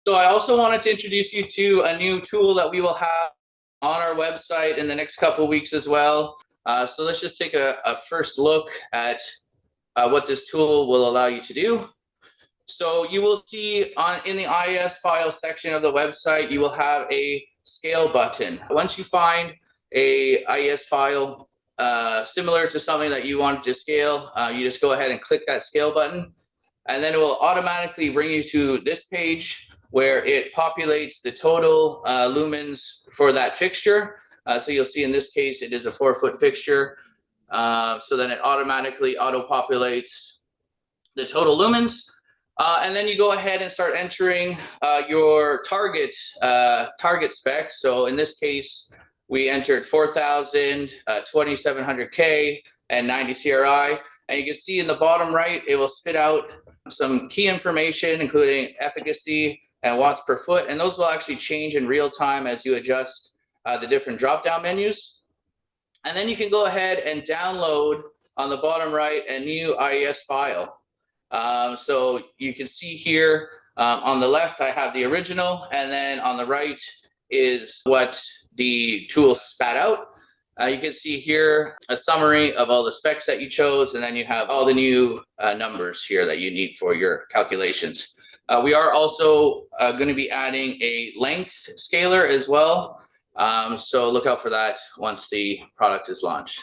So I also wanted to introduce you to a new tool that we will have on our website in the next couple of weeks as well. So let's just take a first look at what this tool will allow you to do. So you will see in the IES file section of the website, you will have a scale button. Once you find a IES file similar to something that you want to scale, you just go ahead and click that scale button, and then it will automatically bring you to this page where it populates the total lumens for that fixture. So you'll see in this case, it is a 4-foot fixture. So then it automatically auto-populates the total lumens. And then you go ahead and start entering your target spec. So in this case, we entered 4,000, 2,700K, and 90 CRI. And you can see in the bottom right, it will spit out some key information, including efficacy and watts per foot. And those will actually change in real time as you adjust the different drop-down menus. And then you can go ahead and download on the bottom right a new IES file. So you can see here on the left, I have the original, and then on the right is what the tool spat out. You can see here a summary of all the specs that you chose, and then you have all the new numbers here that you need for your calculations. We are also going to be adding a length scaler as well. So look out for that once the product is launched.